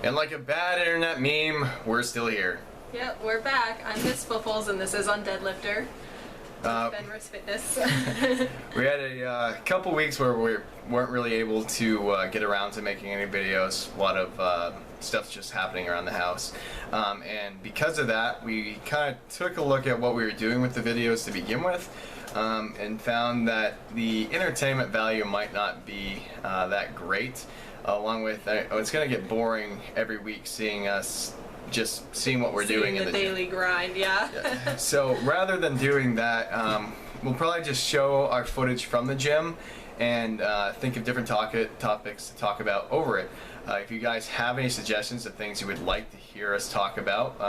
And like a bad internet meme, we're still here. Yep, we're back. I'm Miss Fliffles, and this is on Deadlifter. Benris Fitness. We had a couple weeks where we weren't really able to get around to making any videos. A lot of stuff's just happening around the house. And because of that, we kind of took a look at what we were doing with the videos to begin with, and found that the entertainment value might not be that great. Along with, it's going to get boring every week seeing us just seeing what we're doing in the daily grind. Yeah. So rather than doing that, we'll probably just show our footage from the gym and think of different topics to talk about over it. If you guys have any suggestions of things you would like to hear us talk about,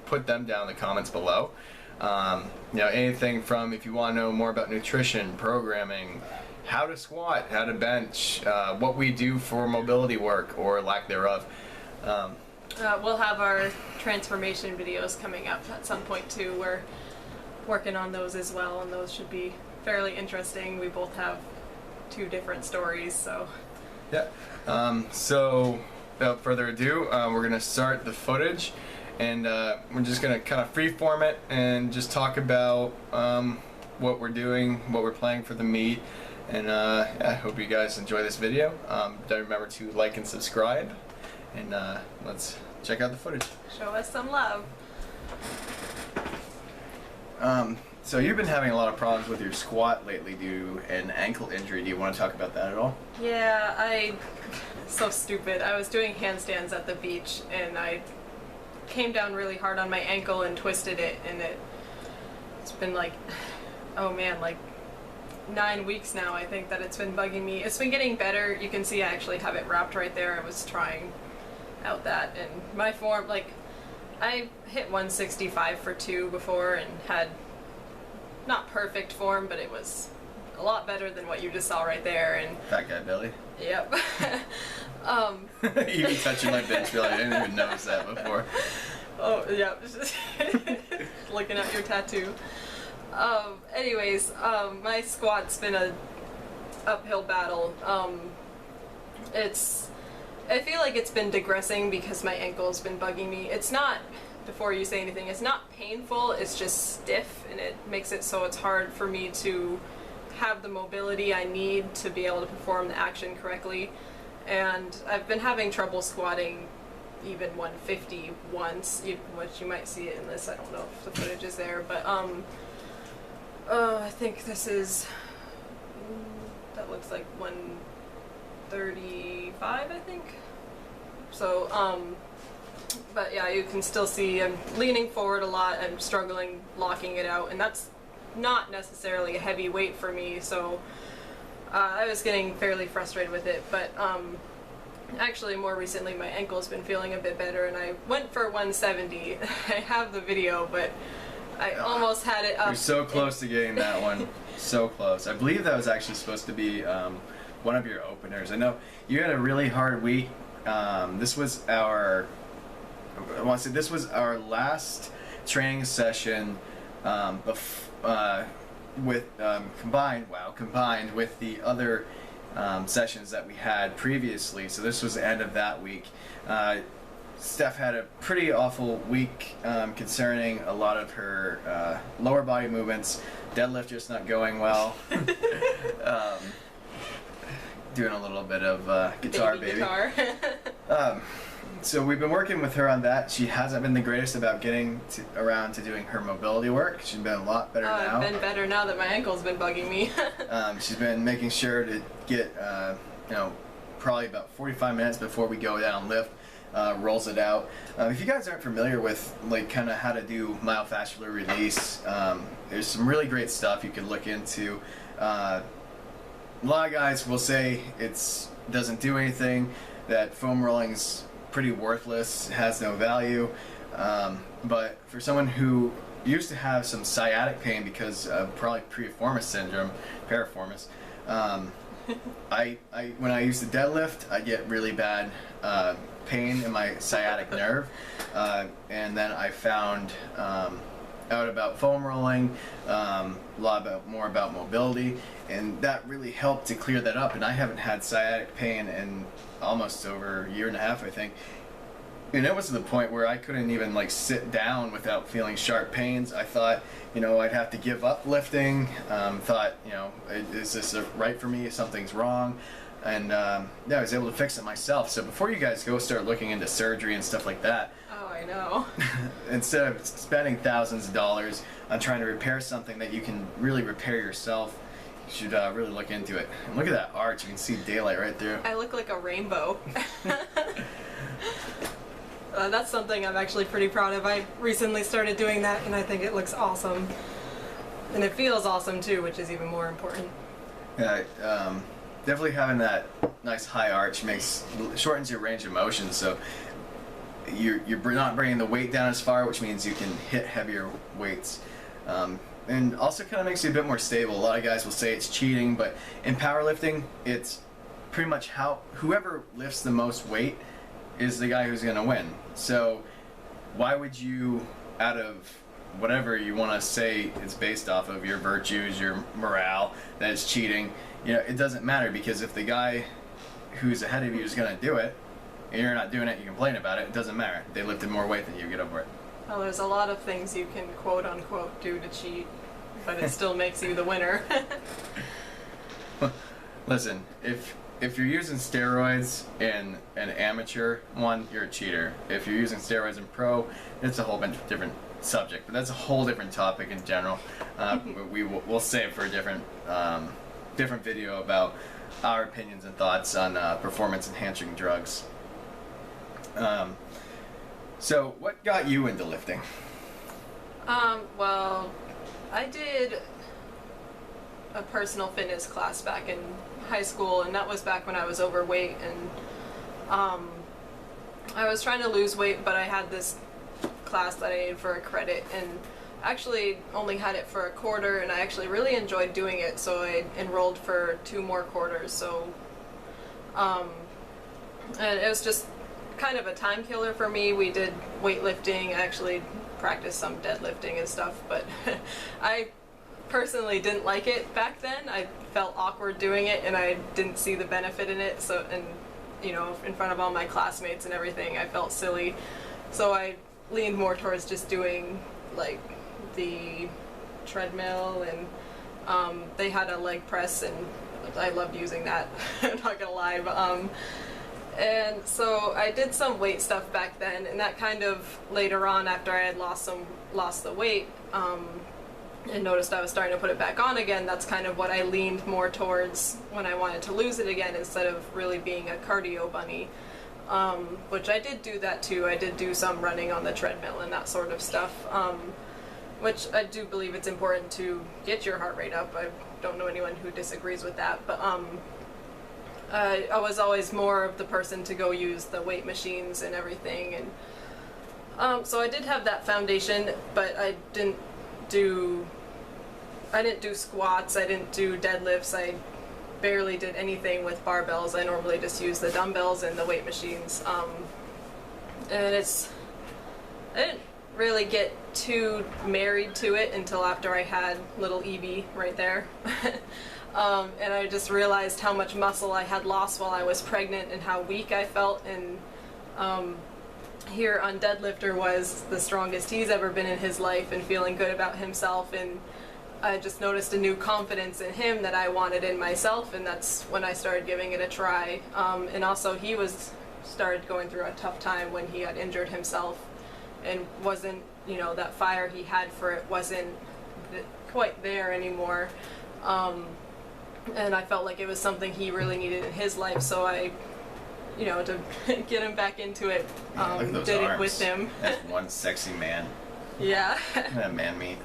put them down in the comments below. You know, anything from if you want to know more about nutrition, programming, how to squat, how to bench, what we do for mobility work or lack thereof. We'll have our transformation videos coming up at some point too. We're working on those as well, and those should be fairly interesting. We both have two different stories, so. Yeah. So without further ado, we're gonna start the footage, and we're just gonna kind of freeform it and just talk about what we're doing, what we're planning for the meet. And I hope you guys enjoy this video. Don't remember to like and subscribe, and let's check out the footage. Show us some love. So you've been having a lot of problems with your squat lately due to an ankle injury. Do you want to talk about that at all? Yeah, so stupid. I was doing handstands at the beach, and I came down really hard on my ankle and twisted it, and it's been like, oh man, like 9 weeks now, I think, that it's been bugging me. It's been getting better. You can see I actually have it wrapped right there. I was trying out that, and my form, like, I hit 165 for 2 before and had not perfect form, but it was a lot better than what you just saw right there. And Fat guy belly. Yep. You touching my bench belly. I didn't even notice that before. Oh yeah. Looking at your tattoo. Anyways, my squat's been a uphill battle. I feel like it's been digressing because my ankle's been bugging me. It's not, before you say anything, it's not painful, it's just stiff, and it makes it so it's hard for me to have the mobility I need to be able to perform the action correctly. And I've been having trouble squatting even 150 once, which you might see it in this. I don't know if the footage is there, but I think this is, that looks like 135, I think. So, but yeah, you can still see I'm leaning forward a lot. I'm struggling locking it out, and that's not necessarily a heavy weight for me, so I was getting fairly frustrated with it. But actually, more recently, my ankle's been feeling a bit better, and I went for 170. I have the video, but I almost had it up. You're so close to getting that one. So close. I believe that was actually supposed to be one of your openers. I know you had a really hard week. This was our, I want to say this was our last training session combined with the other sessions that we had previously. So this was the end of that week. Steph had a pretty awful week concerning a lot of her lower body movements. Deadlift just not going well. Doing a little bit of guitar, baby. Guitar. So we've been working with her on that. She hasn't been the greatest about getting around to doing her mobility work. She's been a lot better now. I've been better now that my ankle's been bugging me. She's been making sure to get, you know, probably about 45 minutes before we go down lift. Rolls it out. If you guys aren't familiar with like kind of how to do myofascial release, there's some really great stuff you can look into. A lot of guys will say it doesn't do anything, that foam rolling's pretty worthless, has no value, but for someone who used to have some sciatic pain because of probably piriformis syndrome, when I used to deadlift, I get really bad pain in my sciatic nerve, and then I found out about foam rolling, a lot more about mobility, and that really helped to clear that up. And I haven't had sciatic pain in almost over a year and a half, I think. And it was to the point where I couldn't even like sit down without feeling sharp pains. I thought, I'd have to give up lifting. Thought, is this right for me? Something's wrong. And I was able to fix it myself. So before you guys go start looking into surgery and stuff like that, Oh, I know. instead of spending thousands of dollars on trying to repair something that you can really repair yourself, you should really look into it. And look at that arch. You can see daylight right through. I look like a rainbow. That's something I'm actually pretty proud of. I recently started doing that, and I think it looks awesome. And it feels awesome, too, which is even more important. Yeah, definitely having that nice high arch shortens your range of motion, so you're not bringing the weight down as far, which means you can hit heavier weights. And also kind of makes you a bit more stable. A lot of guys will say it's cheating, but in powerlifting, it's pretty much whoever lifts the most weight is the guy who's going to win. So why would you, out of whatever you want to say it's based off of, your virtues, your morale, that it's cheating, it doesn't matter, because if the guy who's ahead of you is going to do it, and you're not doing it, you complain about it, it doesn't matter. They lifted more weight than you, get over it. Well, there's a lot of things you can quote unquote do to cheat, but it still makes you the winner. Listen, if you're using steroids in an amateur one, you're a cheater. If you're using steroids in pro, it's a whole bunch of different subject, but that's a whole different topic in general. We'll save for a different video about our opinions and thoughts on performance enhancing drugs. So what got you into lifting? Well, I did a personal fitness class back in high school, and that was back when I was overweight, and I was trying to lose weight, but I had this class that I needed for a credit, and actually only had it for a quarter, and I actually really enjoyed doing it, so I enrolled for 2 more quarters. So and it was just kind of a time killer for me. We did weightlifting, I actually practiced some deadlifting and stuff, but I personally didn't like it back then. I felt awkward doing it, and I didn't see the benefit in it. So, and in front of all my classmates and everything, I felt silly. So I leaned more towards just doing like the treadmill, and they had a leg press, and I loved using that. I'm not gonna lie, but and so I did some weight stuff back then, and that kind of later on, after I had lost the weight, and noticed I was starting to put it back on again, that's kind of what I leaned more towards when I wanted to lose it again, instead of really being a cardio bunny. Which I did do that too. I did do some running on the treadmill and that sort of stuff, which I do believe it's important to get your heart rate up. I don't know anyone who disagrees with that, but I was always more of the person to go use the weight machines and everything, and so I did have that foundation, but I didn't do squats, I didn't do deadlifts, I barely did anything with barbells. I normally just use the dumbbells and the weight machines, and I didn't really get too married to it until after I had little Evie right there. And I just realized how much muscle I had lost while I was pregnant and how weak I felt, and here on Deadlifter was the strongest he's ever been in his life and feeling good about himself, and I just noticed a new confidence in him that I wanted in myself, and that's when I started giving it a try. And also he started going through a tough time when he had injured himself, and wasn't, that fire he had for it wasn't quite there anymore. And I felt like it was something he really needed in his life, so I, to get him back into it, did it with him. That's one sexy man. Yeah. That man meat.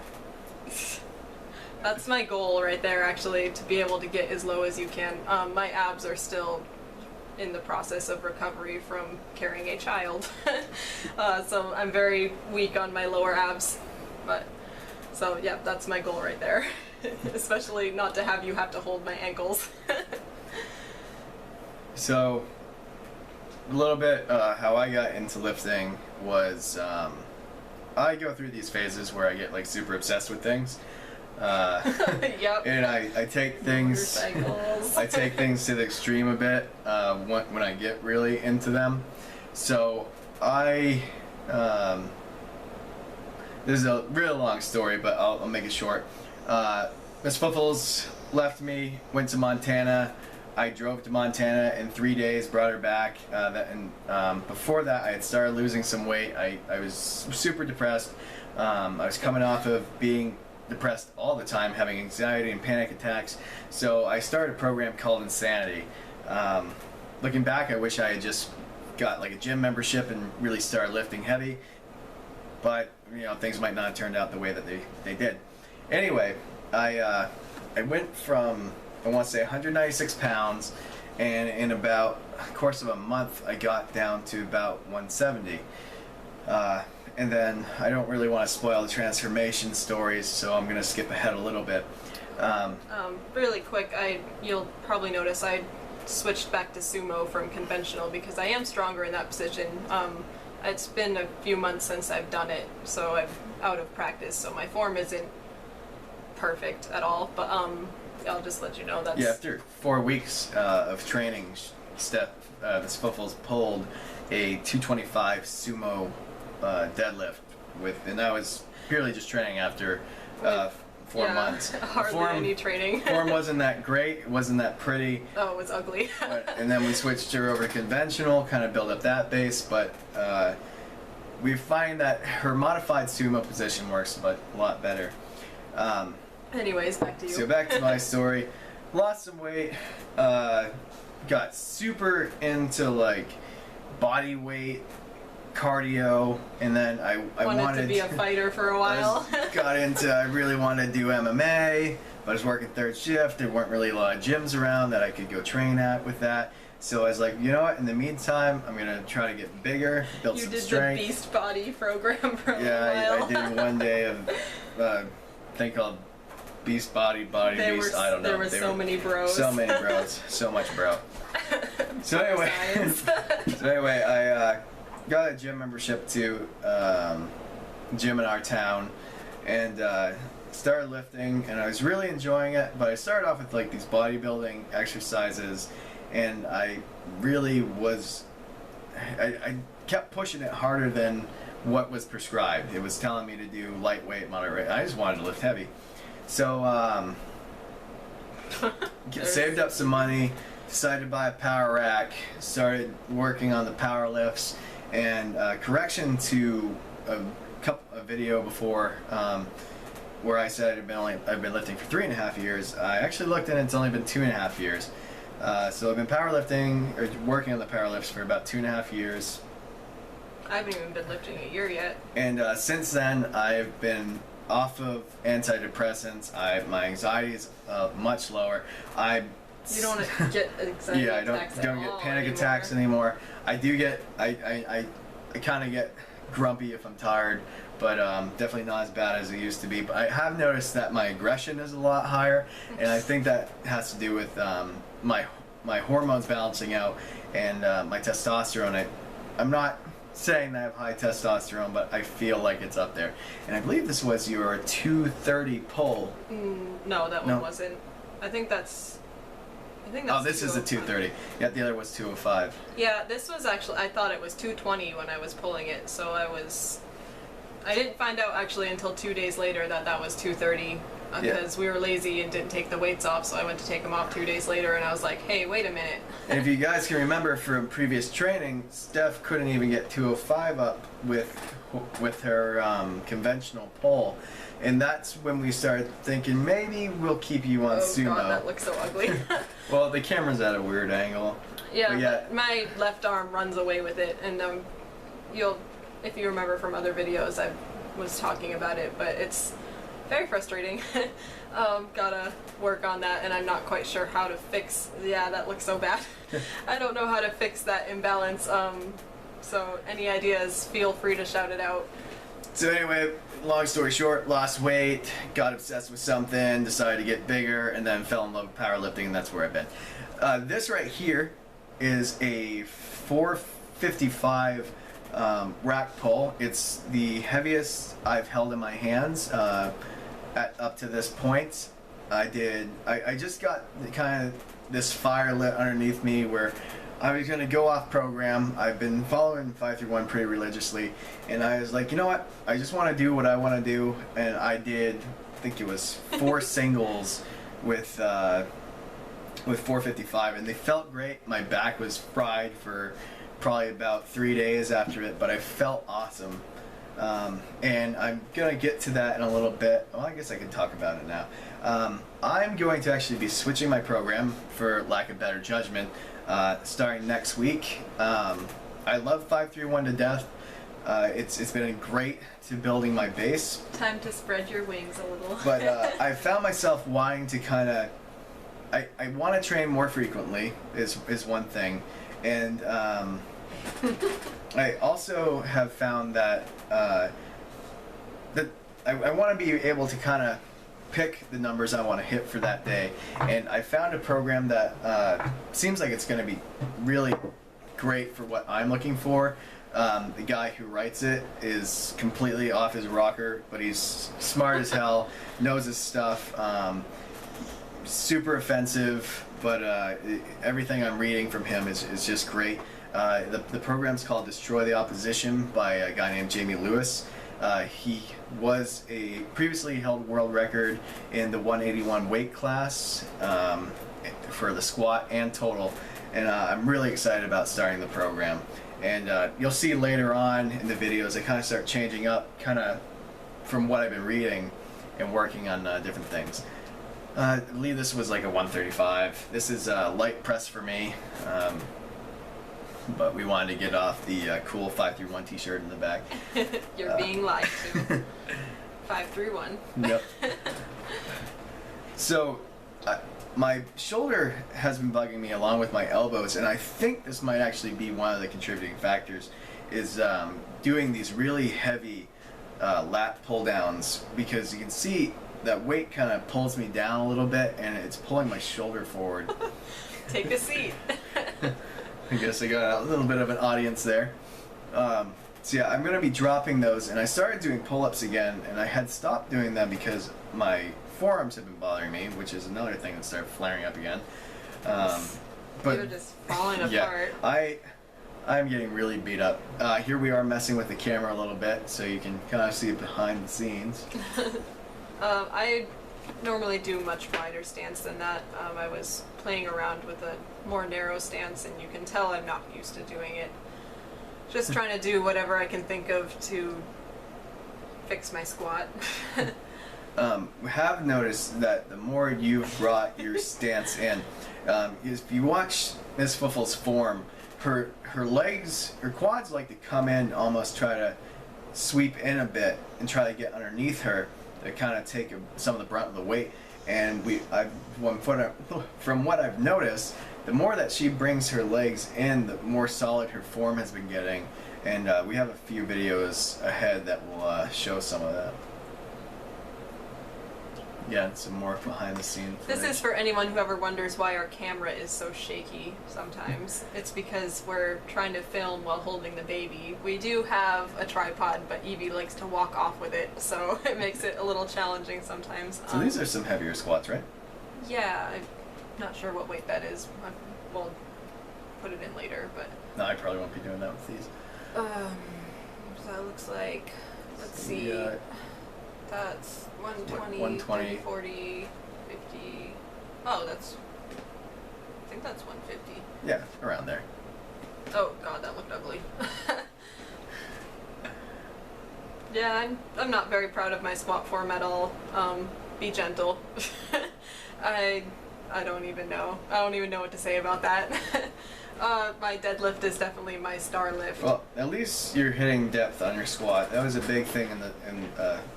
That's my goal right there, actually, to be able to get as low as you can. My abs are still in the process of recovery from carrying a child. So I'm very weak on my lower abs, but so yeah, that's my goal right there. Especially not to have to hold my ankles. So a little bit how I got into lifting was I go through these phases where I get like super obsessed with things. Yep. And I take things Motorcycles. I take things to the extreme a bit when I get really into them. So this is a real long story, but I'll make it short. Miss Fuffles left me, went to Montana. I drove to Montana in 3 days, brought her back. Before that, I had started losing some weight. I was super depressed. I was coming off of being depressed all the time, having anxiety and panic attacks. So I started a program called Insanity. Looking back, I wish I had just got like a gym membership and really started lifting heavy. But things might not have turned out the way that they did. Anyway, I went from, I want to say, 196 pounds, and in about the course of a month, I got down to about 170. And then I don't really want to spoil the transformation stories, so I'm going to skip ahead a little bit. Really quick, you'll probably notice I switched back to sumo from conventional because I am stronger in that position. It's been a few months since I've done it, so I'm out of practice, so my form isn't perfect at all, but I'll just let you know that's... Yeah, after 4 weeks of training, Miss Fuffles pulled a 225 sumo deadlift and that was purely just training after 4 months. Hardly any training. Form wasn't that great, it wasn't that pretty. Oh, it was ugly. And then we switched her over to conventional, kind of build up that base, but we find that her modified sumo position works a lot better. Anyways, back to you. So back to my story. Lost some weight, got super into like body weight, cardio, and then I wanted to be a fighter for a while. I really wanted to do MMA, but I was working third shift. There weren't really a lot of gyms around that I could go train at with that. So I was like, you know what? In the meantime, I'm gonna try to get bigger, build some strength. You did the Beast Body program for a while. Yeah, I did one day of thing called Beast Body, Beast. I don't know. There were so many bros. So many bros. So much bro. So anyway, I got a gym membership to gym in our town, and started lifting, and I was really enjoying it. But I started off with like these bodybuilding exercises, and I really was. I kept pushing it harder than what was prescribed. It was telling me to do lightweight, moderate. I just wanted to lift heavy. So saved up some money, decided to buy a power rack, started working on the power lifts, and correction to a video before where I said I've been lifting for 3.5 years. I actually looked and it's only been 2.5 years. So I've been powerlifting or working on the power lifts for about 2.5 years. I haven't even been lifting a year yet. And since then, I've been off of antidepressants. My anxiety is much lower. You don't get anxiety yeah, attacks don't get panic attacks anymore. I do get I kind of get grumpy if I'm tired, but definitely not as bad as it used to be. But I have noticed that my aggression is a lot higher, and I think that has to do with my hormones balancing out and my testosterone. I'm not saying that I have high testosterone, but I feel like it's up there. And I believe this was your 230 pull. No, that one wasn't. I think that's oh, this is a 230. Yeah, the other was 205. Yeah, this was actually, I thought it was 220 when I was pulling it, so I didn't find out actually until 2 days later that was 230 because we were lazy and didn't take the weights off, so I went to take them off 2 days later, and I was like, hey, wait a minute. And if you guys can remember from previous training, Steph couldn't even get 205 up with her conventional pull. And that's when we started thinking maybe we'll keep you on sumo. Oh god, that looks so ugly. Well, the camera's at a weird angle. Yeah, but my left arm runs away with it, and if you remember from other videos, I was talking about it, but it's very frustrating. Gotta work on that, and I'm not quite sure how to fix. Yeah, that looks so bad. I don't know how to fix that imbalance. So any ideas, feel free to shout it out. So anyway, long story short, lost weight, got obsessed with something, decided to get bigger, and then fell in love with powerlifting, and that's where I've been. This right here is a 455 rack pull. It's the heaviest I've held in my hands. up to this point, I just got kind of this fire lit underneath me where I was going to go off program. I've been following 531 pretty religiously, and I was like, you know what? I just want to do what I want to do, and I did, I think it was 4 singles with 455, and they felt great. My back was fried for probably about 3 days after it, but I felt awesome. And I'm going to get to that in a little bit. Well, I guess I can talk about it now. I'm going to actually be switching my program, for lack of better judgment, starting next week. I love 531 to death. It's been great to building my base. Time to spread your wings a little. But I found myself wanting to kind of, I want to train more frequently is one thing. And I also have found that that I want to be able to kind of pick the numbers I want to hit for that day. And I found a program that seems like it's going to be really great for what I'm looking for. The guy who writes it is completely off his rocker, but he's smart as hell, knows his stuff, super offensive, but everything I'm reading from him is just great. The program's called Destroy the Opposition by a guy named Jamie Lewis. He was a previously held world record in the 181 weight class for the squat and total, and I'm really excited about starting the program. And you'll see later on in the videos, I kind of start changing up, kind of from what I've been reading and working on different things. I believe this was like a 135. This is light press for me, but we wanted to get off the cool 531 t-shirt in the back. You're being lied to. 531. Yep. So my shoulder has been bugging me along with my elbows, and I think this might actually be one of the contributing factors, is doing these really heavy lat pull downs, because you can see that weight kind of pulls me down a little bit and it's pulling my shoulder forward. Take a seat. I guess I got a little bit of an audience there. So yeah, I'm going to be dropping those, and I started doing pull-ups again, and I had stopped doing them because my forearms have been bothering me, which is another thing that started flaring up again. But You're just falling yeah, apart. I'm getting really beat up. Here we are messing with the camera a little bit, so you can kind of see behind the scenes. I normally do much wider stance than that. I was playing around with a more narrow stance, and you can tell I'm not used to doing it. Just trying to do whatever I can think of to fix my squat. We have noticed that the more you've brought your stance in, if you watch Miss Fuffle's form, her legs, her quads like to come in, almost try to sweep in a bit and try to get underneath her to kind of take some of the brunt of the weight. And from what I've noticed, the more that she brings her legs in, the more solid her form has been getting. And we have a few videos ahead that will show some of that. Yeah, some more behind the scenes footage. This is for anyone who ever wonders why our camera is so shaky sometimes. It's because we're trying to film while holding the baby. We do have a tripod, but Evie likes to walk off with it, so it makes it a little challenging sometimes. So these are some heavier squats, right? Yeah, I'm not sure what weight that is. We'll put it in later, but... No, I probably won't be doing that with these. So that looks like... Let's see... That's 120, 120, 40, 50. Oh, that's... I think that's 150. Yeah, around there. Oh god, that looked ugly. Yeah, I'm not very proud of my squat form at all. Be gentle. I don't even know. I don't even know what to say about that. My deadlift is definitely my star lift. Well, at least you're hitting depth on your squat. That was a big thing in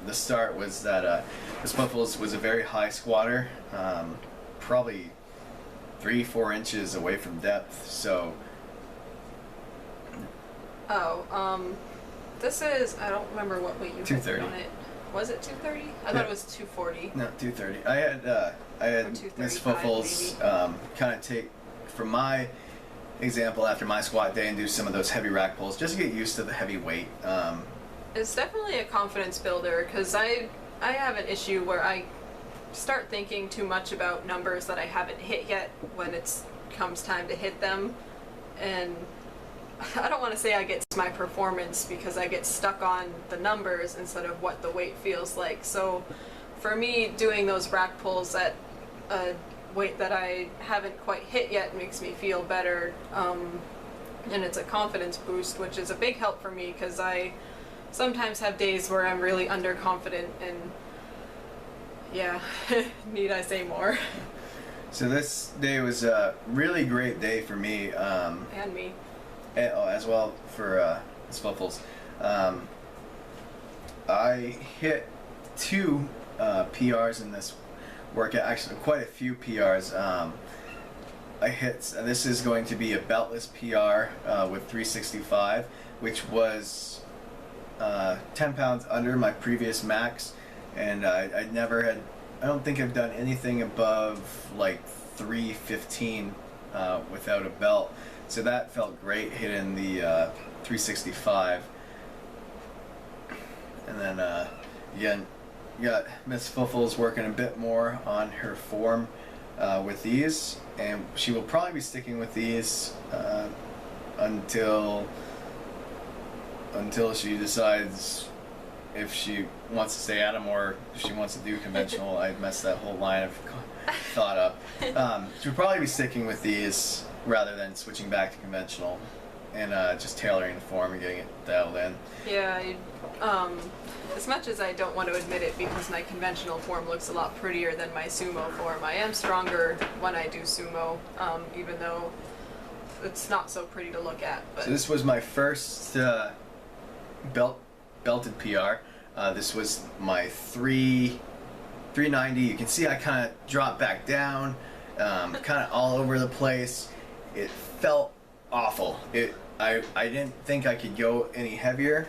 the start, was that Miss Buffles was a very high squatter, probably 3-4 inches away from depth. So. Oh, this is, I don't remember what weight you put 230. on it. Was it 230? I thought it was 240. No, 230. I had Miss Buffles kind of take from my example after my squat day and do some of those heavy rack pulls just to get used to the heavy weight. It's definitely a confidence builder, because I I have an issue where I start thinking too much about numbers that I haven't hit yet when it comes time to hit them. And I don't want to say I get my performance because I get stuck on the numbers instead of what the weight feels like. So for me, doing those rack pulls at a weight that I haven't quite hit yet makes me feel better. And it's a confidence boost, which is a big help for me because I sometimes have days where I'm really underconfident, and yeah, need I say more? So this day was a really great day for me. And me. As well for Spuffles. I hit 2 PRs in this workout, actually quite a few PRs. I hit, this is going to be a beltless PR with 365, which was 10 pounds under my previous max, and I never had, I don't think I've done anything above like 315 without a belt, so that felt great hitting the 365. And then again, you got Miss Fuffles working a bit more on her form with these, and she will probably be sticking with these until she decides if she wants to stay at them or if she wants to do conventional. I messed that whole line of thought up. She'll probably be sticking with these rather than switching back to conventional and just tailoring the form and getting it dialed in. Yeah, as much as I don't want to admit it because my conventional form looks a lot prettier than my sumo form, I am stronger when I do sumo, even though it's not so pretty to look at. But. So this was my first belted PR. This was my 390. You can see I kind of dropped back down, kind of all over the place. It felt awful. I didn't think I could go any heavier,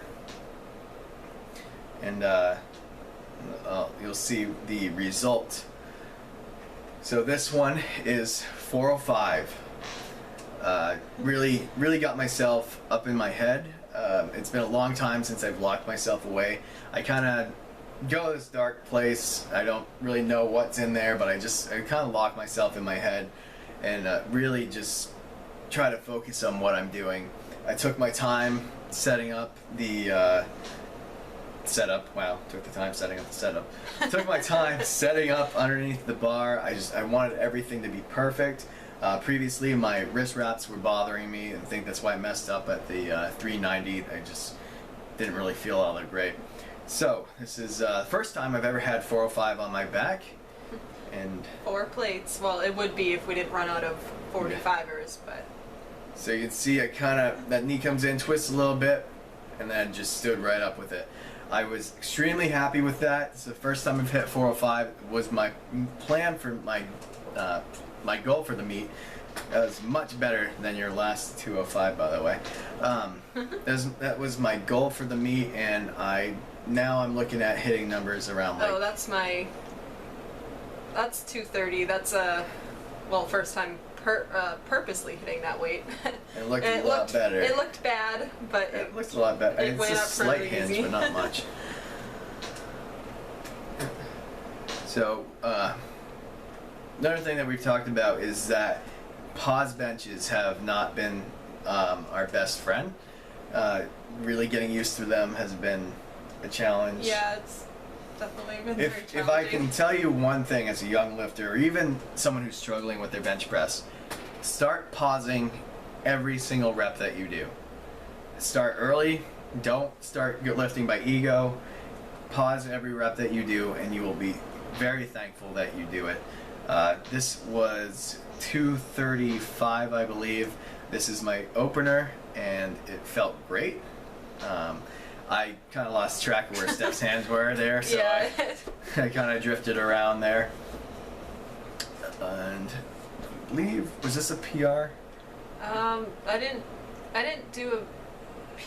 and you'll see the result. So this one is 405. Really got myself up in my head. It's been a long time since I've locked myself away. I kind of go to this dark place. I don't really know what's in there, but I kind of lock myself in my head and really just try to focus on what I'm doing. I took my time setting up the setup. Wow, took the time setting up the setup. Took my time setting up underneath the bar. I wanted everything to be perfect. Previously, my wrist wraps were bothering me, and I think that's why I messed up at the 390. I just didn't really feel all that great. So this is the first time I've ever had 405 on my back, and 4 plates. Well, it would be if we didn't run out of 45ers, but. So you can see that knee comes in, twists a little bit, and then just stood right up with it. I was extremely happy with that. It's the first time I've hit 405. It was my plan for my goal for the meet. That was much better than your last 205, by the way. That was my goal for the meet, and now I'm looking at hitting numbers around like. Oh, that's 230. That's first time purposely hitting that weight. It looked a lot better. It looked bad, but it looked a lot better. It's just slight hinge, but not much. So another thing that we've talked about is that pause benches have not been our best friend. Really getting used to them has been a challenge. Yeah, it's definitely been very challenging. If I can tell you one thing as a young lifter, or even someone who's struggling with their bench press, start pausing every single rep that you do. Start early. Don't start lifting by ego. Pause every rep that you do, and you will be very thankful that you do it. This was 235, I believe. This is my opener, and it felt great. I kind of lost track of where Steph's hands were there, so yeah. I kind of drifted around there. And I believe, was this a PR? I didn't do a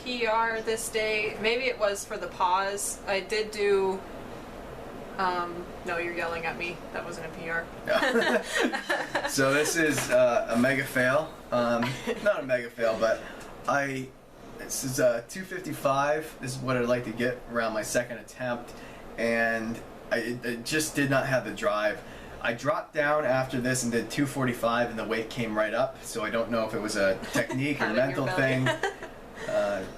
PR this day. Maybe it was for the pause. I did do. No, you're yelling at me. That wasn't a PR. No. So this is a mega fail. Not a mega fail, but this is 255. This is what I'd like to get around my second attempt, and I just did not have the drive. I dropped down after this and did 245, and the weight came right up. So I don't know if it was a technique or mental thing.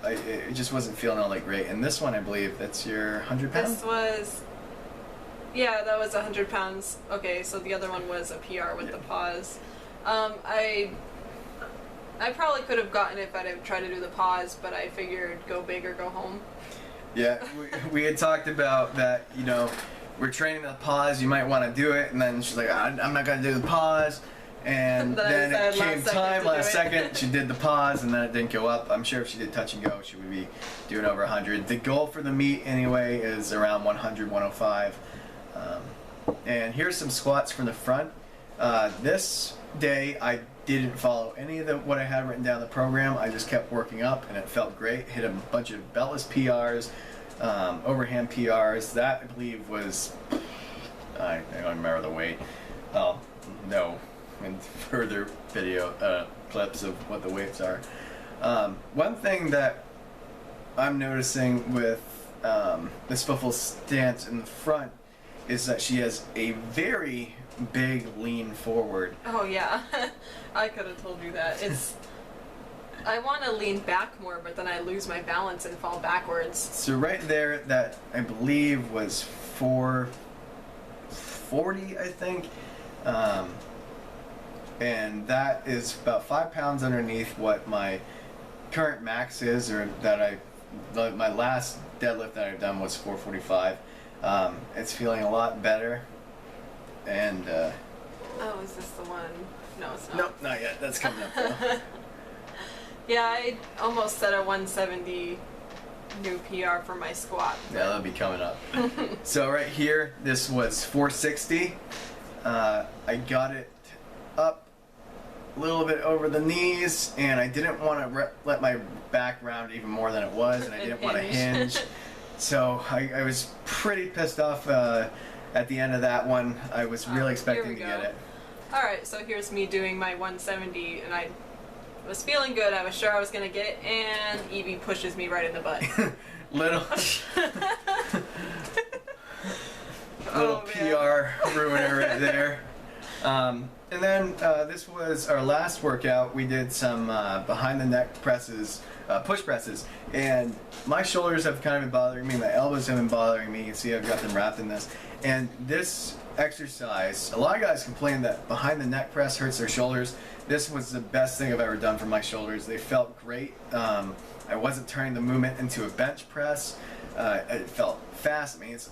It just wasn't feeling all that great. And this one, I believe, that's your 100 pounds? This was, yeah, that was 100 pounds. Okay, so the other one was a PR with the pause. I probably could have gotten it if I'd have tried to do the pause, but I figured go big or go home. Yeah, we had talked about that, you know, we're training the pause, you might want to do it, and then she's like, I'm not going to do the pause, and then it came time, last second, she did the pause, and then it didn't go up. I'm sure if she did touch and go, she would be doing over 100. The goal for the meet, anyway, is around 100, 105. And here's some squats from the front. This day, I didn't follow any of what I had written down in the program. I just kept working up, and it felt great. Hit a bunch of beltless PRs, overhand PRs. That, I believe, was, I don't remember the weight. Oh, no, in further video clips of what the weights are. One thing that I'm noticing with Miss Fuffle's stance in the front is that she has a very big lean forward. Oh yeah, I could have told you that. I want to lean back more, but then I lose my balance and fall backwards. So right there, that I believe was 440, I think, and that is about 5 pounds underneath what my current max is, or that my last deadlift that I've done was 445. It's feeling a lot better. And oh, is this the one? No, it's not. Nope, not yet. That's coming up though. Yeah, I almost set a 170 new PR for my squat. Yeah, that'll be coming up. So right here, this was 460. I got it up a little bit over the knees, and I didn't want to let my back round even more than it was, and I didn't want to hinge. So I was pretty pissed off at the end of that one. I was really expecting to get it. Alright, so here's me doing my 170, and I was feeling good. I was sure I was going to get it, and Evie pushes me right in the butt. Little PR ruiner right there. And then this was our last workout. We did some behind the neck presses, push presses, and my shoulders have kind of been bothering me. My elbows have been bothering me. You can see I've got them wrapped in this. And this exercise, a lot of guys complain that behind the neck press hurts their shoulders. This was the best thing I've ever done for my shoulders. They felt great. I wasn't turning the movement into a bench press. It felt fast. I mean, it's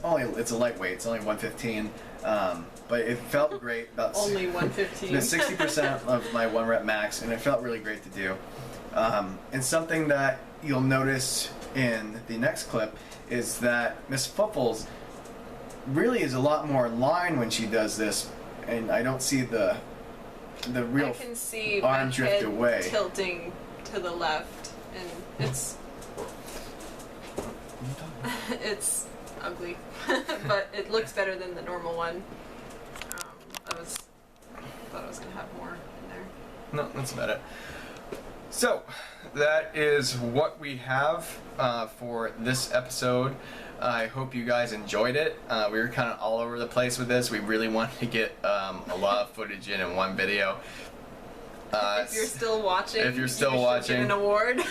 a lightweight. It's only 115. But it felt great. About only 115. 60% of my 1 rep max, and it felt really great to do. And something that you'll notice in the next clip is that Miss Fuffles really is a lot more in line when she does this, and I don't see the real I can see arm my drift head away. Tilting to the left, and it's ugly, but it looks better than the normal one. I thought I was gonna have more in there. No, that's about it. So that is what we have for this episode. I hope you guys enjoyed it. We were kind of all over the place with this. We really wanted to get a lot of footage in one video. If you're still watching, if you're still watching, get an award.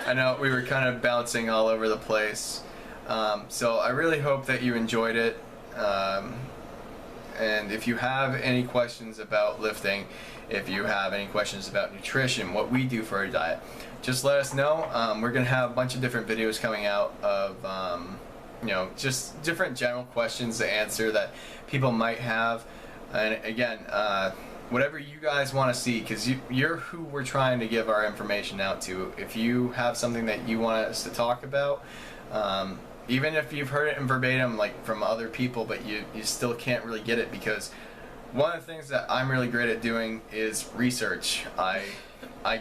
I know we were kind of bouncing all over the place. So I really hope that you enjoyed it. And if you have any questions about lifting, if you have any questions about nutrition, what we do for our diet, just let us know. We're going to have a bunch of different videos coming out of, you know, just different general questions to answer that people might have. And again, whatever you guys want to see, because you're who we're trying to give our information out to. If you have something that you want us to talk about, even if you've heard it in verbatim, like from other people, but you still can't really get it, because one of the things that I'm really great at doing is research. Oh my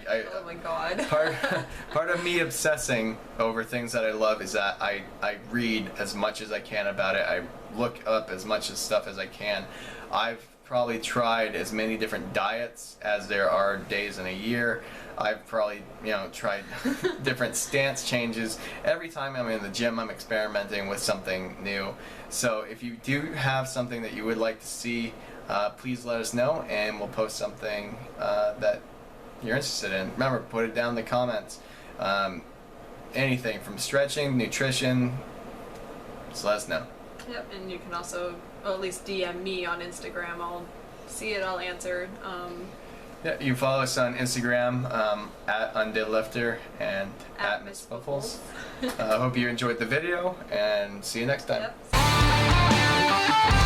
god. part of me obsessing over things that I love is that I read as much as I can about it. I look up as much stuff as I can. I've probably tried as many different diets as there are days in a year. I've probably, tried different stance changes. Every time I'm in the gym, I'm experimenting with something new. So if you do have something that you would like to see, please let us know, and we'll post something that you're interested in. Remember, put it down in the comments. Anything from stretching, nutrition, just let us know. Yep, and you can also, at least DM me on Instagram. I'll see it, I'll answer. Yeah, you follow us on Instagram at Deadlifter and at Miss Buffles. Hope you enjoyed the video, and see you next time. Yep.